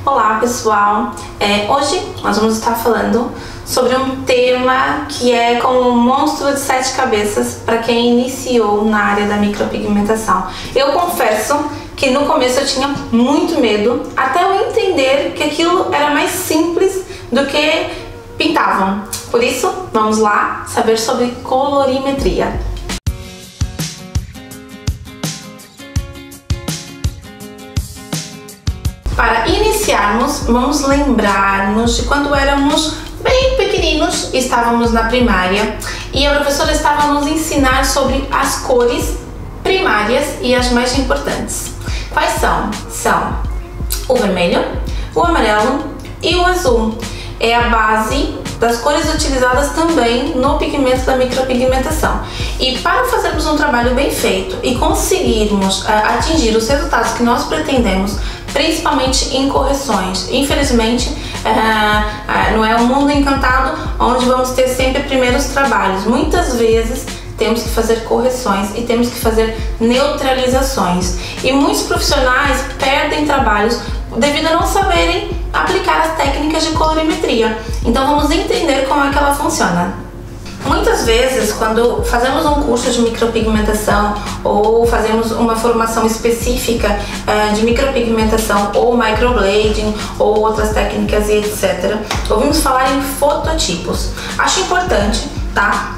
Olá pessoal, hoje nós vamos estar falando sobre um tema que é como um monstro de 7 cabeças para quem iniciou na área da micropigmentação. Eu confesso que no começo eu tinha muito medo, até eu entender que aquilo era mais simples do que pintavam. Por isso, vamos lá saber sobre colorimetria. Para iniciarmos, vamos lembrar-nos de quando éramos bem pequeninos, estávamos na primária e a professora estava a nos ensinar sobre as cores primárias e as mais importantes. Quais são? São o vermelho, o amarelo e o azul. É a base das cores utilizadas também no pigmento da micropigmentação. E para fazermos um trabalho bem feito e conseguirmos atingir os resultados que nós pretendemos, principalmente em correções, infelizmente não é um mundo encantado onde vamos ter sempre primeiros trabalhos. Muitas vezes temos que fazer correções e temos que fazer neutralizações. E muitos profissionais perdem trabalhos devido a não saberem aplicar as técnicas de colorimetria. Então vamos entender como é que ela funciona. Muitas vezes, quando fazemos um curso de micropigmentação ou fazemos uma formação específica de micropigmentação ou microblading ou outras técnicas e etc., ouvimos falar em fototipos. Acho importante, tá?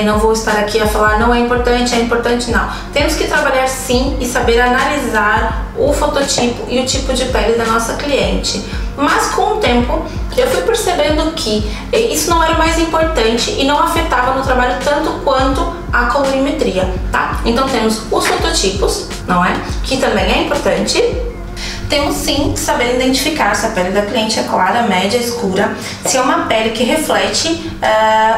Não vou estar aqui a falar não é importante não. Temos que trabalhar sim e saber analisar o fototipo e o tipo de pele da nossa cliente. Mas com o tempo eu fui percebendo que isso não era o mais importante e não afetava no trabalho tanto quanto a colorimetria, tá? Então temos os fototipos, não é? Que também é importante. Temos sim que saber identificar se a pele da cliente é clara, média, escura, se é uma pele que reflete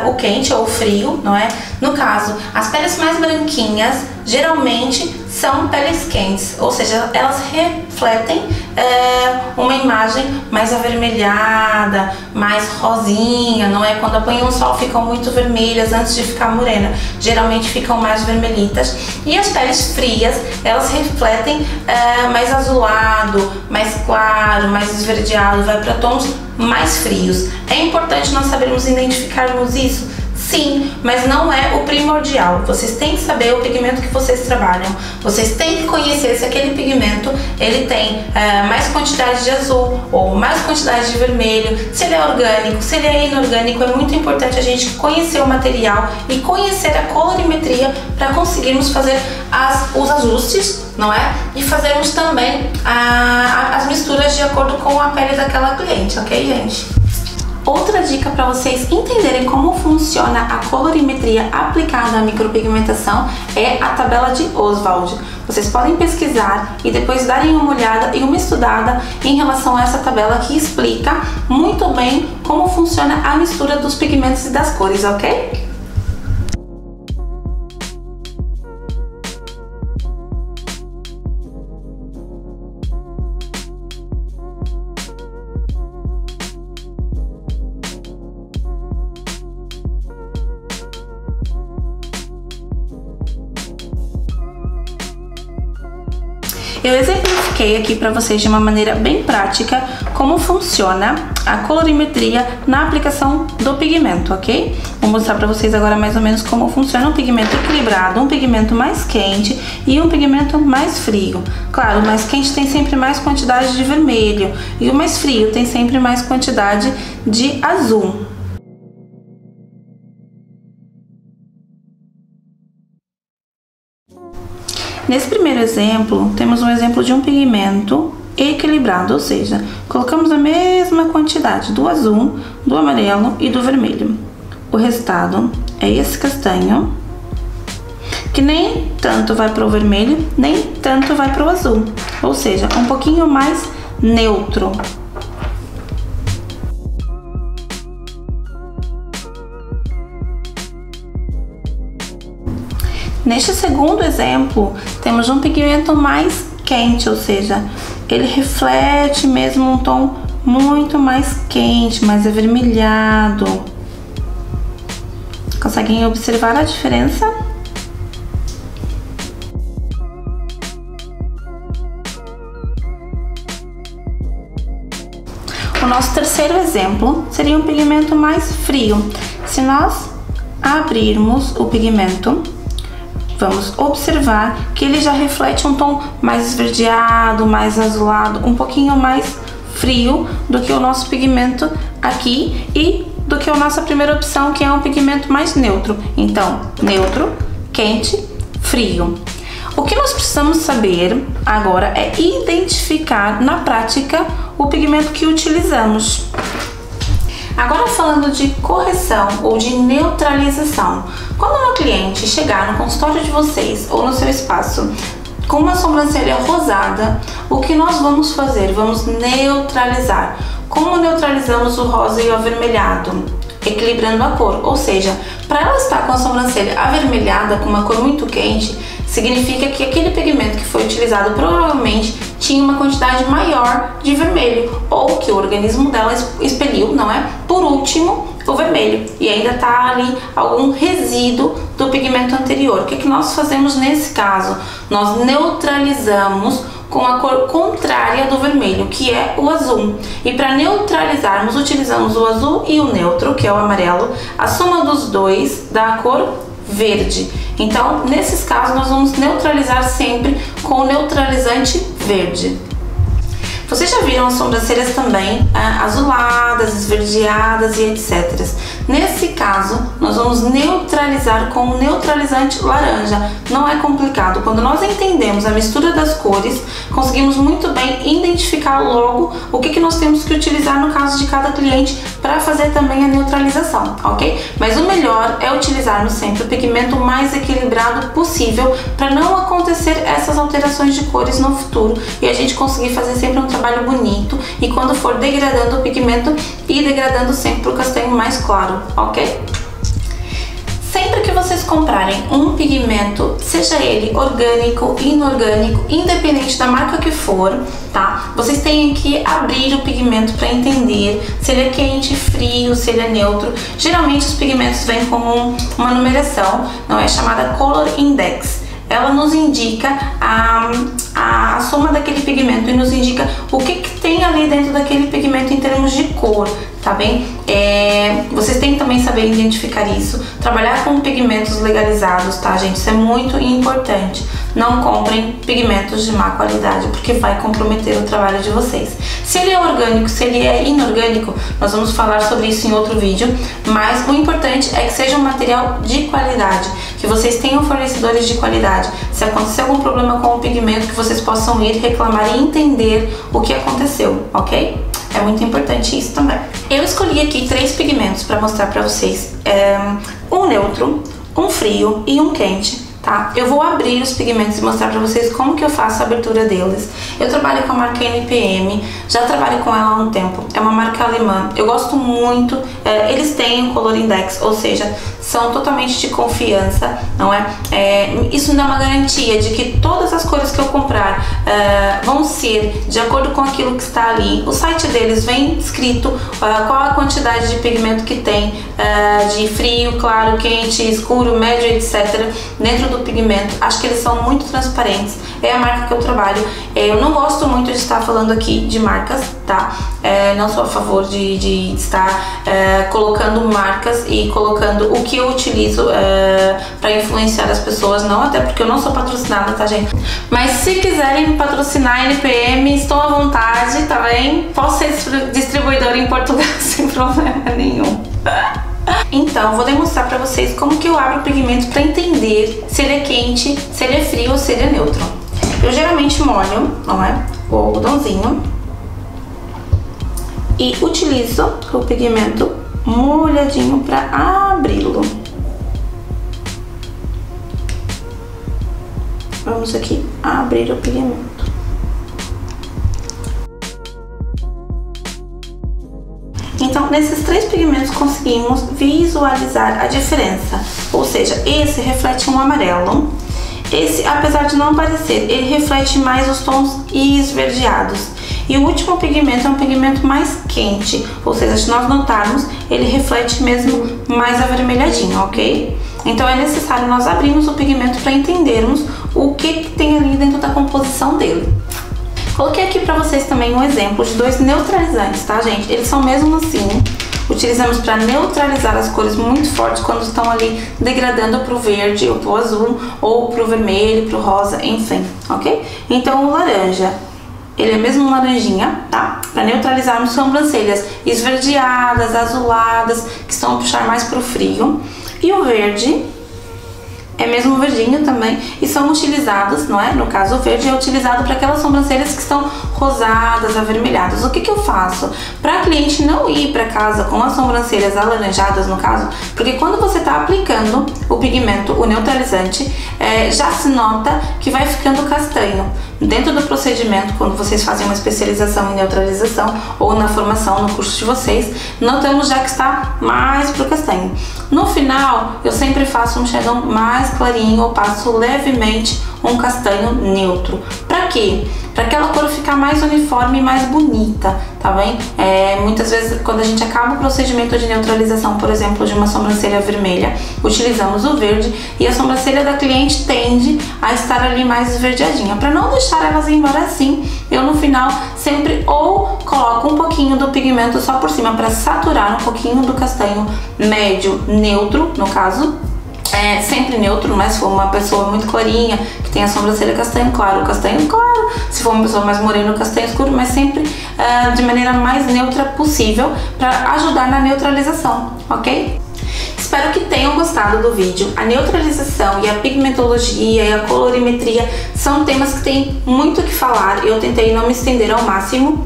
o quente ou o frio, não é? No caso, as peles mais branquinhas geralmente são peles quentes, ou seja, elas refletem uma imagem mais avermelhada, mais rosinha, não é? Quando apanham o sol ficam muito vermelhas antes de ficar morena, geralmente ficam mais vermelhitas. E as peles frias, elas refletem mais azulado, mais claro, mais esverdeado, vai para tons mais frios. É importante nós sabermos identificarmos isso? Sim, mas não é o primordial. Vocês têm que saber o pigmento que vocês trabalham. Vocês têm que conhecer se aquele pigmento ele tem mais quantidade de azul ou mais quantidade de vermelho, se ele é orgânico, se ele é inorgânico. É muito importante a gente conhecer o material e conhecer a colorimetria para conseguirmos fazer os ajustes, não é? E fazermos também as misturas de acordo com a pele daquela cliente, ok, gente? Outra dica para vocês entenderem como funciona a colorimetria aplicada à micropigmentação é a tabela de Oswald. Vocês podem pesquisar e depois darem uma olhada e uma estudada em relação a essa tabela que explica muito bem como funciona a mistura dos pigmentos e das cores, ok? Eu exemplifiquei aqui para vocês de uma maneira bem prática como funciona a colorimetria na aplicação do pigmento, ok? Vou mostrar para vocês agora mais ou menos como funciona um pigmento equilibrado, um pigmento mais quente e um pigmento mais frio. Claro, o mais quente tem sempre mais quantidade de vermelho e o mais frio tem sempre mais quantidade de azul. Nesse primeiro exemplo, temos um exemplo de um pigmento equilibrado, ou seja, colocamos a mesma quantidade do azul, do amarelo e do vermelho. O resultado é esse castanho, que nem tanto vai para o vermelho, nem tanto vai para o azul, ou seja, um pouquinho mais neutro. Neste segundo exemplo, temos um pigmento mais quente, ou seja, ele reflete mesmo um tom muito mais quente, mais avermelhado. Conseguem observar a diferença? O nosso terceiro exemplo seria um pigmento mais frio. Se nós abrirmos o pigmento, vamos observar que ele já reflete um tom mais esverdeado, mais azulado, um pouquinho mais frio do que o nosso pigmento aqui e do que a nossa primeira opção, que é um pigmento mais neutro. Então, neutro, quente, frio. O que nós precisamos saber agora é identificar na prática o pigmento que utilizamos. Agora, falando de correção ou de neutralização, quando o meu cliente chegar no consultório de vocês ou no seu espaço com uma sobrancelha rosada, o que nós vamos fazer? Vamos neutralizar. Como neutralizamos o rosa e o avermelhado? Equilibrando a cor, ou seja, para ela estar com a sobrancelha avermelhada com uma cor muito quente, significa que aquele pigmento que foi utilizado provavelmente tinha uma quantidade maior de vermelho, ou que o organismo dela expeliu, não é? Por último, o vermelho, e ainda tá ali algum resíduo do pigmento anterior. O que que nós fazemos nesse caso? Nós neutralizamos com a cor contrária do vermelho, que é o azul. E para neutralizarmos, utilizamos o azul e o neutro, que é o amarelo. A soma dos dois dá a cor verde. Então, nesses casos, nós vamos neutralizar sempre com o neutralizante verde. Vocês já viram as sobrancelhas também azuladas, esverdeadas e etc. Nesse caso, nós vamos neutralizar com o neutralizante laranja. Não é complicado. Quando nós entendemos a mistura das cores, conseguimos muito bem identificar logo o que nós temos que utilizar no caso de cada cliente para fazer também a neutralização, ok? Mas o melhor é utilizarmos sempre o pigmento mais equilibrado possível para não acontecer essas alterações de cores no futuro e a gente conseguir fazer sempre um trabalho bonito e quando for degradando o pigmento, ir degradando sempre para o castanho mais claro, ok? Sempre que vocês comprarem um pigmento, seja ele orgânico, inorgânico, independente da marca que for, tá? Vocês têm que abrir o pigmento para entender se ele é quente, frio, se ele é neutro. Geralmente os pigmentos vêm com uma numeração, não é, chamada Color Index. Ela nos indica a soma daquele pigmento e nos indica o que tem ali dentro daquele pigmento em termos de cor, tá bem? Vocês têm que também saber identificar isso, trabalhar com pigmentos legalizados, tá, gente? Isso é muito importante. Não comprem pigmentos de má qualidade, porque vai comprometer o trabalho de vocês. Se ele é orgânico, se ele é inorgânico, nós vamos falar sobre isso em outro vídeo, mas o importante é que seja um material de qualidade, que vocês tenham fornecedores de qualidade. Se acontecer algum problema com o pigmento, que vocês possam ir reclamar e entender o que aconteceu, ok? É muito importante isso também. Eu escolhi aqui 3 pigmentos para mostrar para vocês. Um neutro, um frio e um quente. Tá? Eu vou abrir os pigmentos e mostrar pra vocês como que eu faço a abertura deles. Eu trabalho com a marca NPM, já trabalho com ela há um tempo. É uma marca alemã, eu gosto muito. Eles têm o Color Index, ou seja, são totalmente de confiança, não é? Isso me dá uma garantia de que todas as cores que eu comprar vão ser de acordo com aquilo que está ali. O site deles vem escrito qual a quantidade de pigmento que tem, de frio, claro, quente, escuro, médio, etc. dentro do pigmento. Acho que eles são muito transparentes. É a marca que eu trabalho. Eu não gosto muito de estar falando aqui de marcas, tá? Não sou a favor de estar colocando marcas e colocando o que eu utilizo para influenciar as pessoas, não, até porque eu não sou patrocinada, tá, gente? Mas se quiserem me patrocinar NPM, estou à vontade, tá bem? Posso ser distribuidora em Portugal sem problema nenhum. Então, vou demonstrar pra vocês como que eu abro o pigmento pra entender se ele é quente, se ele é frio ou se ele é neutro. Eu geralmente molho, não é? O algodãozinho e utilizo o pigmento molhadinho pra abri-lo. Vamos aqui abrir o pigmento. Então, nesses 3 pigmentos conseguimos visualizar a diferença, ou seja, esse reflete um amarelo, esse, apesar de não parecer, ele reflete mais os tons esverdeados, e o último pigmento é um pigmento mais quente, ou seja, se nós notarmos, ele reflete mesmo mais avermelhadinho, ok? Então é necessário nós abrirmos o pigmento para entendermos o que tem ali dentro da composição dele. Coloquei aqui pra vocês também um exemplo de 2 neutralizantes, tá, gente? Eles são mesmo assim, utilizamos para neutralizar as cores muito fortes quando estão ali degradando pro verde, ou pro azul, ou pro vermelho, pro rosa, enfim, ok? Então o laranja, ele é mesmo laranjinha, tá? Para neutralizarmos sobrancelhas esverdeadas, azuladas, que estão a puxar mais pro frio. E o verde é mesmo verdinho também, e são utilizados, não é? No caso, o verde é utilizado para aquelas sobrancelhas que estão rosadas, avermelhadas. O que que eu faço? Para a cliente não ir para casa com as sobrancelhas alaranjadas, no caso, porque quando você está aplicando o pigmento, o neutralizante, já se nota que vai ficando castanho. Dentro do procedimento, quando vocês fazem uma especialização em neutralização ou na formação no curso de vocês, notamos já que está mais pro castanho. No final, eu sempre faço um shadow mais clarinho, ou passo levemente um castanho neutro. Pra quê? Para aquela cor ficar mais uniforme e mais bonita, tá bem? Muitas vezes, quando a gente acaba o procedimento de neutralização, por exemplo, de uma sobrancelha vermelha, utilizamos o verde e a sobrancelha da cliente tende a estar ali mais esverdeadinha. Para não deixar elas ir embora assim, eu no final sempre ou coloco um pouquinho do pigmento só por cima para saturar um pouquinho do castanho médio, neutro, no caso. Sempre neutro, mas se for uma pessoa muito clarinha, que tem a sobrancelha castanho claro, se for uma pessoa mais morena, castanho escuro, mas sempre de maneira mais neutra possível para ajudar na neutralização, ok? Espero que tenham gostado do vídeo. A neutralização e a pigmentologia e a colorimetria são temas que tem muito o que falar. Eu tentei não me estender ao máximo.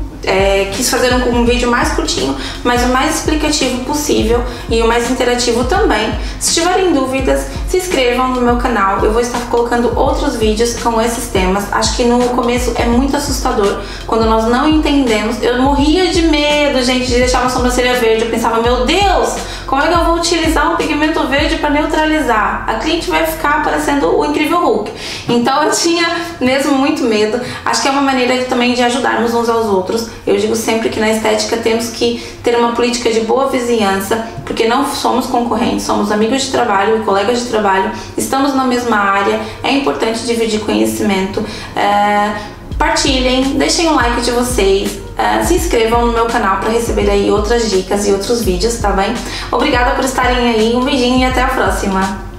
Quis fazer um vídeo mais curtinho, mas o mais explicativo possível e o mais interativo também. Se tiverem dúvidas, se inscrevam no meu canal. Eu vou estar colocando outros vídeos com esses temas. Acho que no começo é muito assustador quando nós não entendemos. Eu morria de medo, gente, de deixar uma sobrancelha verde. Eu pensava, meu Deus, como é que eu vou utilizar um pigmento verde para neutralizar? A cliente vai ficar parecendo o Incrível Hulk. Então eu tinha mesmo muito medo. Acho que é uma maneira também de ajudarmos uns aos outros. Eu digo sempre que na estética temos que ter uma política de boa vizinhança, porque não somos concorrentes, somos amigos de trabalho e colegas de trabalho, estamos na mesma área, é importante dividir conhecimento. Partilhem, deixem o like de vocês, se inscrevam no meu canal para receber aí outras dicas e outros vídeos, tá bem? Obrigada por estarem aí, um beijinho e até a próxima!